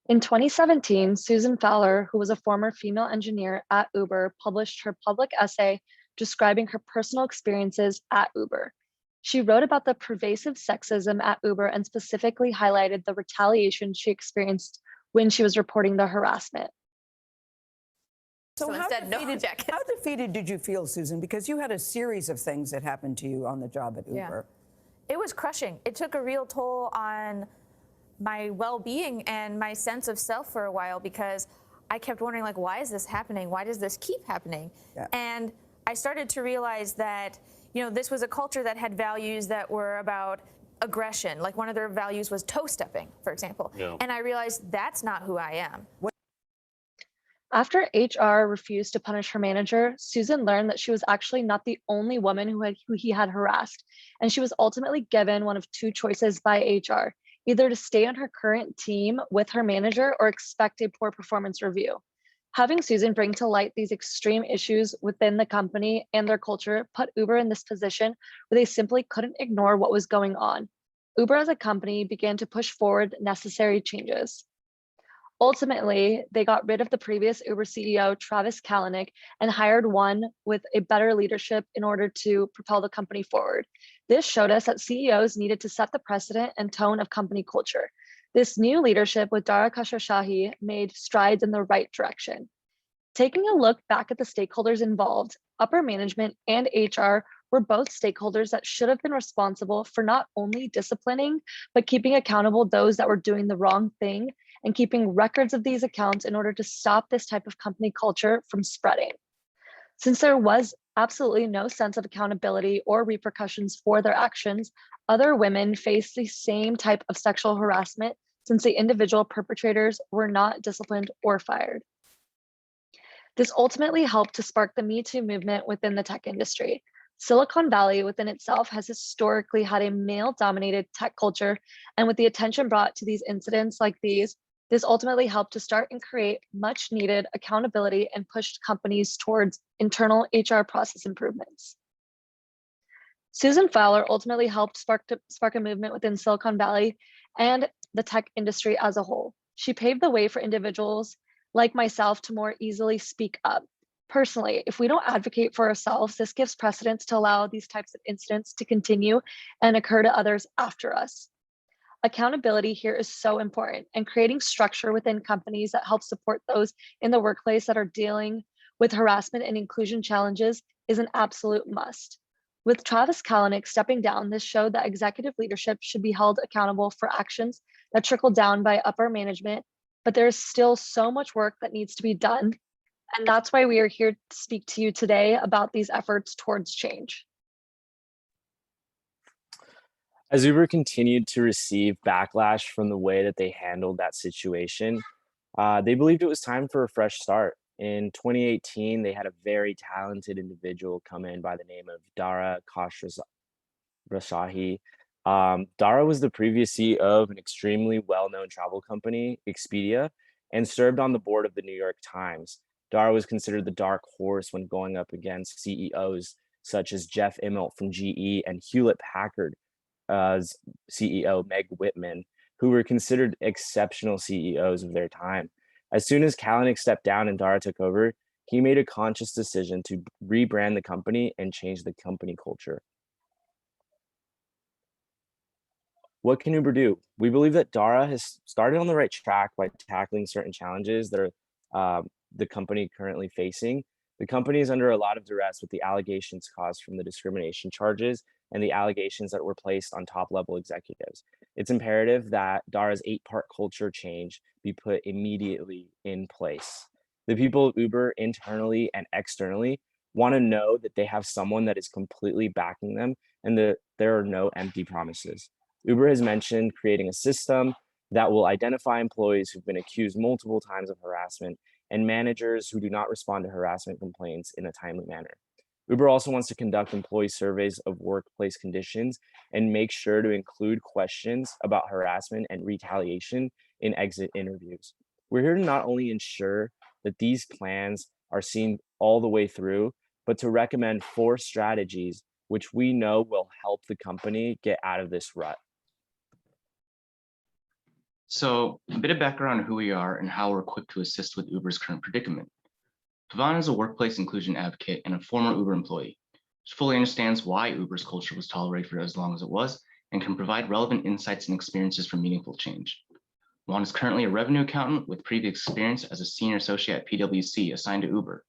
In 2017, Susan Fowler, who was a former female engineer at Uber, published her public essay describing her personal experiences at Uber. She wrote about the pervasive sexism at Uber and specifically highlighted the retaliation she experienced when she was reporting the harassment. So how defeated did you feel, Susan? Because you had a series of things that happened to you on the job at Uber. It was crushing. It took a real toll on my well-being and my sense of self for a while, because I kept wondering, like, why is this happening? Why does this keep happening? And I started to realize that, you know, this was a culture that had values that were about aggression. Like, one of their values was toe stepping, for example. And I realized that's not who I am. After HR refused to punish her manager, Susan learned that she was actually not the only woman who he had harassed, and she was ultimately given one of two choices by HR: either to stay on her current team with her manager or expect a poor performance review. Having Susan bring to light these extreme issues within the company and their culture put Uber in this position where they simply couldn't ignore what was going on. Uber as a company began to push forward necessary changes. Ultimately, they got rid of the previous Uber CEO, Travis Kalanick, and hired one with a better leadership in order to propel the company forward. This showed us that CEOs needed to set the precedent and tone of company culture. This new leadership with Dara Khosrowshahi made strides in the right direction. Taking a look back at the stakeholders involved, upper management and HR were both stakeholders that should have been responsible for not only disciplining, but keeping accountable those that were doing the wrong thing and keeping records of these accounts in order to stop this type of company culture from spreading. Since there was absolutely no sense of accountability or repercussions for their actions, other women faced the same type of sexual harassment since the individual perpetrators were not disciplined or fired. This ultimately helped to spark the Me Too movement within the tech industry. Silicon Valley within itself has historically had a male-dominated tech culture, and with the attention brought to these incidents like these, this ultimately helped to start and create much needed accountability and pushed companies towards internal HR process improvements. Susan Fowler ultimately helped spark a movement within Silicon Valley and the tech industry as a whole. She paved the way for individuals like myself to more easily speak up. Personally, if we don't advocate for ourselves, this gives precedence to allow these types of incidents to continue and occur to others after us. Accountability here is so important, and creating structure within companies that help support those in the workplace that are dealing with harassment and inclusion challenges is an absolute must. With Travis Kalanick stepping down, this showed that executive leadership should be held accountable for actions that trickle down by upper management, but there's still so much work that needs to be done. And that's why we are here to speak to you today about these efforts towards change. As Uber continued to receive backlash from the way that they handled that situation, they believed it was time for a fresh start. In 2018, they had a very talented individual come in by the name of Dara Khosrowshahi. Dara was the previous CEO of an extremely well-known travel company, Expedia, and served on the board of the New York Times. Dara was considered the dark horse when going up against CEOs such as Jeff Immelt from GE and Hewlett Packard CEO Meg Whitman, who were considered exceptional CEOs of their time. As soon as Kalanick stepped down and Dara took over, he made a conscious decision to rebrand the company and change the company culture. What can Uber do? We believe that Dara has started on the right track by tackling certain challenges that are the company currently facing. The company is under a lot of duress with the allegations caused from the discrimination charges and the allegations that were placed on top-level executives. It's imperative that Dara's 8-part culture change be put immediately in place. The people of Uber, internally and externally, want to know that they have someone that is completely backing them and that there are no empty promises. Uber has mentioned creating a system that will identify employees who've been accused multiple times of harassment and managers who do not respond to harassment complaints in a timely manner. Uber also wants to conduct employee surveys of workplace conditions and make sure to include questions about harassment and retaliation in exit interviews. We're here to not only ensure that these plans are seen all the way through, but to recommend 4 strategies which we know will help the company get out of this rut. So a bit of background on who we are and how we're equipped to assist with Uber's current predicament. Pavan is a workplace inclusion advocate and a former Uber employee. She fully understands why Uber's culture was tolerated for as long as it was and can provide relevant insights and experiences for meaningful change. Juan is currently a revenue accountant with previous experience as a senior associate at PwC assigned to Uber.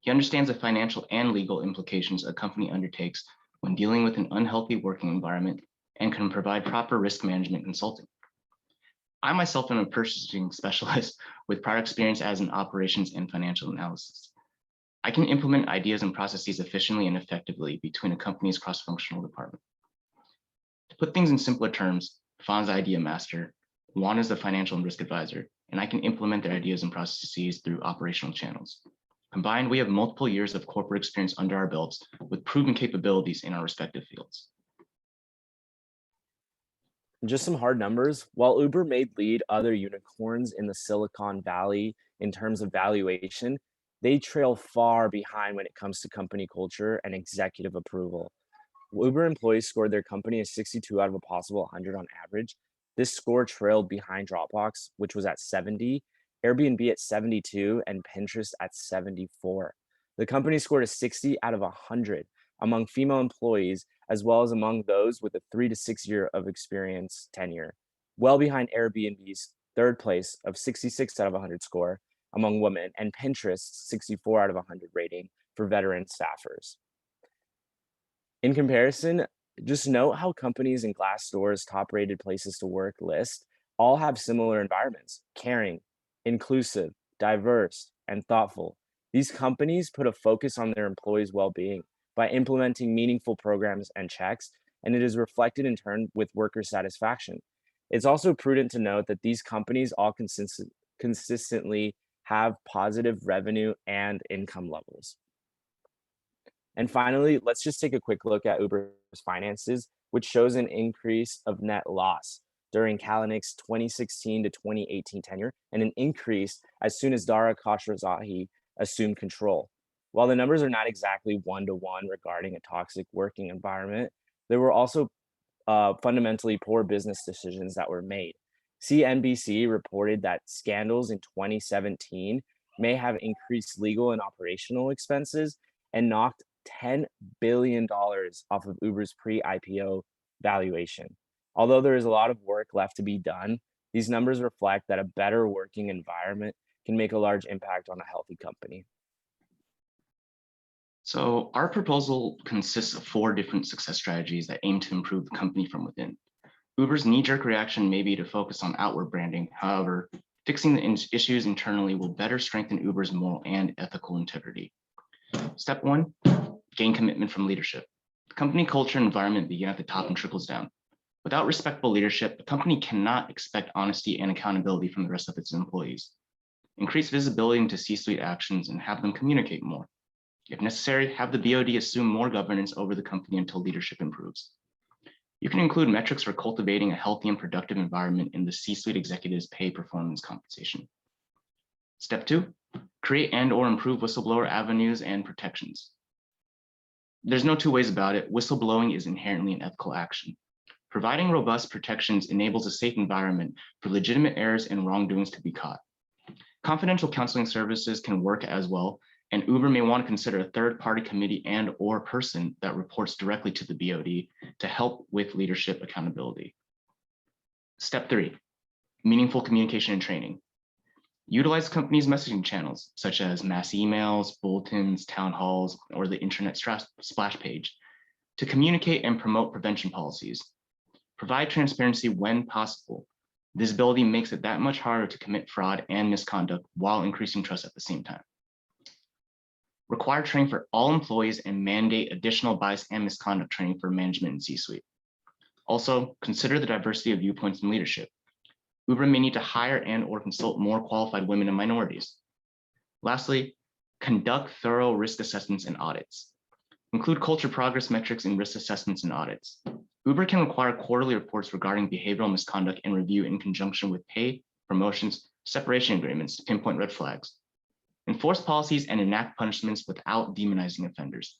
He understands the financial and legal implications a company undertakes when dealing with an unhealthy working environment and can provide proper risk management consulting. I myself am a purchasing specialist with prior experience as an operations and financial analysis. I can implement ideas and processes efficiently and effectively between a company's cross-functional department. To put things in simpler terms, Fawn's idea master, Juan is the financial and risk advisor, and I can implement their ideas and processes through operational channels. Combined, we have multiple years of corporate experience under our belts with proven capabilities in our respective fields. Just some hard numbers. While Uber may lead other unicorns in the Silicon Valley in terms of valuation, they trail far behind when it comes to company culture and executive approval. Uber employees scored their company a 62 out of a possible 100 on average. This score trailed behind Dropbox, which was at 70, Airbnb at 72, and Pinterest at 74. The company scored a 60 out of 100 among female employees, as well as among those with a 3 to 6 year of experience tenure, well behind Airbnb's third place of 66 out of 100 score among women and Pinterest's 64 out of 100 rating for veteran staffers. In comparison, just note how companies in Glassdoor's top rated places to work list all have similar environments: caring, inclusive, diverse, and thoughtful. These companies put a focus on their employees' well-being by implementing meaningful programs and checks, and it is reflected in turn with worker satisfaction. It's also prudent to note that these companies all consistently have positive revenue and income levels. And finally, let's just take a quick look at Uber's finances, which shows an increase of net loss during Kalanick's 2016 to 2018 tenure, and an increase as soon as Dara Khosrowshahi assumed control. While the numbers are not exactly one-to-one regarding a toxic working environment, there were also fundamentally poor business decisions that were made. CNBC reported that scandals in 2017 may have increased legal and operational expenses and knocked $10 billion off of Uber's pre-IPO valuation. Although there is a lot of work left to be done, these numbers reflect that a better working environment can make a large impact on a healthy company. So our proposal consists of 4 different success strategies that aim to improve the company from within. Uber's knee-jerk reaction may be to focus on outward branding. However, fixing the issues internally will better strengthen Uber's moral and ethical integrity. Step 1, gain commitment from leadership. The company culture and environment begin at the top and trickles down. Without respectful leadership, the company cannot expect honesty and accountability from the rest of its employees. Increase visibility into C-suite actions and have them communicate more. If necessary, have the BOD assume more governance over the company until leadership improves. You can include metrics for cultivating a healthy and productive environment in the C-suite executives' pay performance compensation. Step 2, create and/or improve whistleblower avenues and protections. There's no two ways about it. Whistleblowing is inherently an ethical action. Providing robust protections enables a safe environment for legitimate errors and wrongdoings to be caught. Confidential counseling services can work as well, and Uber may want to consider a third-party committee and/or person that reports directly to the BOD to help with leadership accountability. Step 3, meaningful communication and training. Utilize company's messaging channels, such as mass emails, bulletins, town halls, or the internet splash page, to communicate and promote prevention policies. Provide transparency when possible. Visibility makes it that much harder to commit fraud and misconduct while increasing trust at the same time. Require training for all employees and mandate additional bias and misconduct training for management and C-suite. Also, consider the diversity of viewpoints in leadership. Uber may need to hire and/or consult more qualified women and minorities. Lastly, conduct thorough risk assessments and audits. Include culture progress metrics in risk assessments and audits. Uber can require quarterly reports regarding behavioral misconduct and review in conjunction with pay, promotions, separation agreements to pinpoint red flags. Enforce policies and enact punishments without demonizing offenders.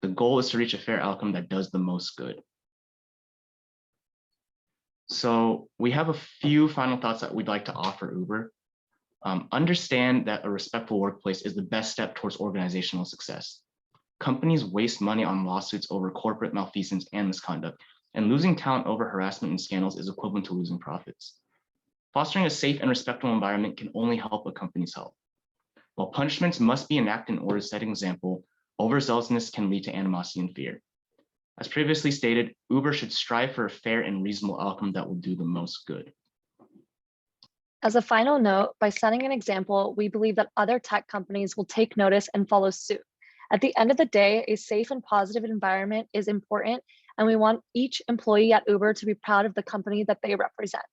The goal is to reach a fair outcome that does the most good. So we have a few final thoughts that we'd like to offer Uber. Understand that a respectful workplace is the best step towards organizational success. Companies waste money on lawsuits over corporate malfeasance and misconduct, and losing talent over harassment and scandals is equivalent to losing profits. Fostering a safe and respectful environment can only help a company's health. While punishments must be enacted in order to set an example, overzealousness can lead to animosity and fear. As previously stated, Uber should strive for a fair and reasonable outcome that will do the most good. As a final note, by setting an example, we believe that other tech companies will take notice and follow suit. At the end of the day, a safe and positive environment is important, and we want each employee at Uber to be proud of the company that they represent.